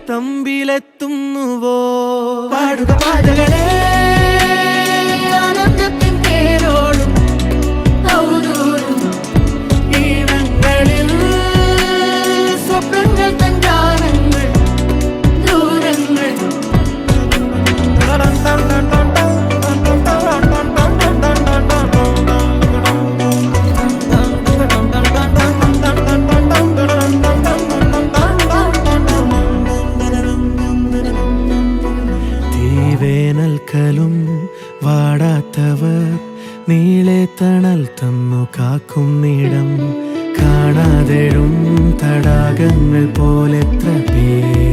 തമ്പിലെത്തുന്നുവോ? പാടുക പാതകളെ ആനന്ദത്തിൻ പേരോടും ഔദൂരും ഈണങ്ങളിൽ സ്വപ്നങ്ങൾ തൻ ഗാനങ്ങൾ ദൂരങ്ങൾ. തീവേനൽക്കലും വാടാത്തവർ നീളെ തണൽ തന്നു കാക്കുന്നിടം കാണാതെഴും തടാകങ്ങൾ പോലെത്ര പേർ